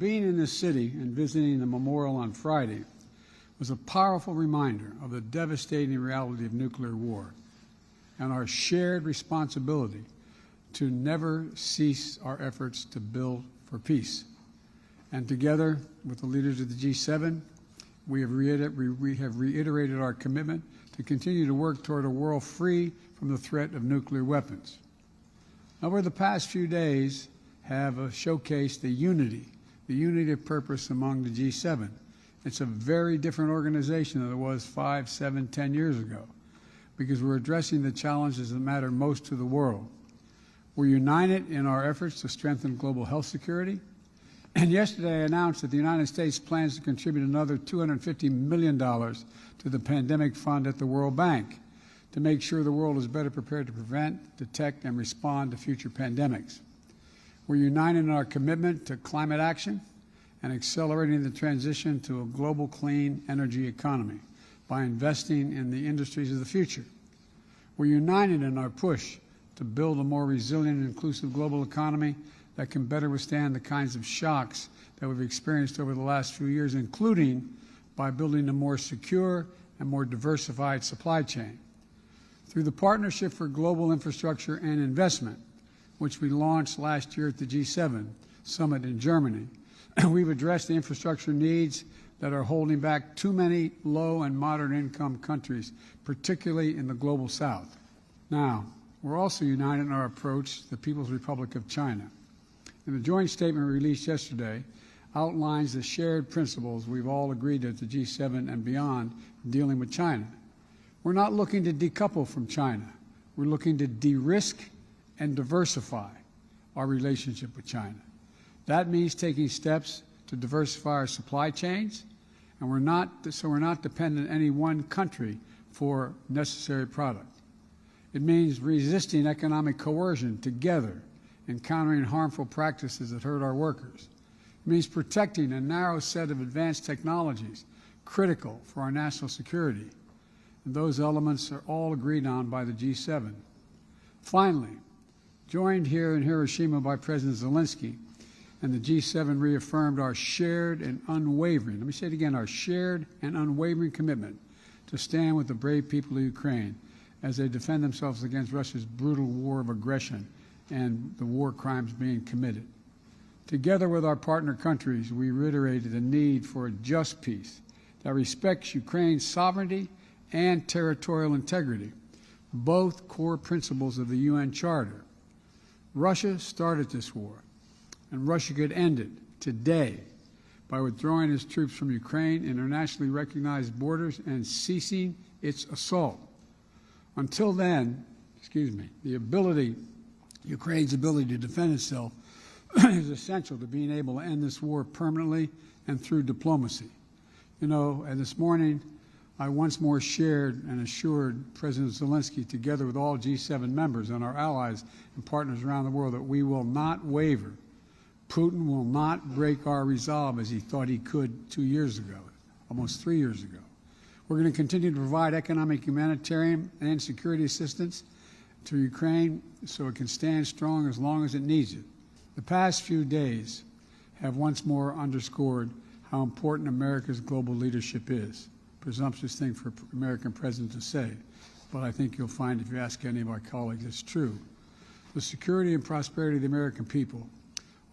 being in this city and visiting the memorial on Friday was a powerful reminder of the devastating reality of nuclear war and our shared responsibility to never cease our efforts to build for peace. And together with the leaders of the G7, we have reiterated our commitment to continue to work toward a world free from the threat of nuclear weapons. Over the past few days have showcased the unity of purpose among the G7. It's a very different organization than it was 5, 7, 10 years ago, because we're addressing the challenges that matter most to the world. We're united in our efforts to strengthen global health security. And yesterday I announced that the United States plans to contribute another $250 million to the pandemic fund at the World Bank to make sure the world is better prepared to prevent, detect, and respond to future pandemics. We're united in our commitment to climate action and accelerating the transition to a global clean energy economy by investing in the industries of the future. We're united in our push to build a more resilient and inclusive global economy that can better withstand the kinds of shocks that we've experienced over the last few years, including by building a more secure and more diversified supply chain. Through the Partnership for Global Infrastructure and Investment, which we launched last year at the G7 summit in Germany, we've addressed the infrastructure needs that are holding back too many low and moderate income countries, particularly in the global south. Now, we're also united in our approach to the People's Republic of China. And the joint statement released yesterday outlines the shared principles we've all agreed to at the G7 and beyond in dealing with China. We're not looking to decouple from China. We're looking to de-risk and diversify our relationship with China. That means taking steps to diversify our supply chains, and we're not dependent on any one country for necessary product. It means resisting economic coercion together and countering harmful practices that hurt our workers. It means protecting a narrow set of advanced technologies critical for our national security. And those elements are all agreed on by the G7. Finally, joined here in Hiroshima by President Zelensky, and the G7 reaffirmed our shared and unwavering, let me say it again, our shared and unwavering commitment to stand with the brave people of Ukraine as they defend themselves against Russia's brutal war of aggression and the war crimes being committed. Together with our partner countries, we reiterated the need for a just peace that respects Ukraine's sovereignty and territorial integrity, both core principles of the UN Charter. Russia started this war, and Russia could end it today by withdrawing its troops from Ukraine, internationally recognized borders, and ceasing its assault. Until then, Ukraine's ability to defend itself is essential to being able to end this war permanently and through diplomacy. You know, and this morning, I once more shared and assured President Zelensky, together with all G7 members and our allies and partners around the world, that we will not waver. Putin will not break our resolve as he thought he could 2 years ago, almost 3 years ago. We're going to continue to provide economic, humanitarian, and security assistance to Ukraine so it can stand strong as long as it needs it. The past few days have once more underscored how important America's global leadership is. Presumptuous thing for an American president to say, but I think you'll find if you ask any of our colleagues, it's true. The security and prosperity of the American people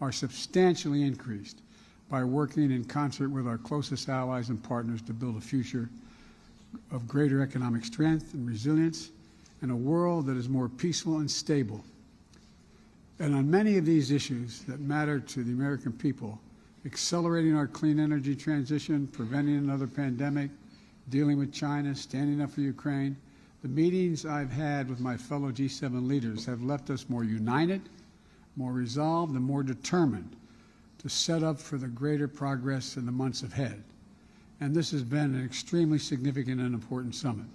are substantially increased by working in concert with our closest allies and partners to build a future of greater economic strength and resilience in a world that is more peaceful and stable. And on many of these issues that matter to the American people, accelerating our clean energy transition, preventing another pandemic, dealing with China, standing up for Ukraine, the meetings I've had with my fellow G7 leaders have left us more united, more resolved, and more determined to set up for the greater progress in the months ahead. And this has been an extremely significant and important summit.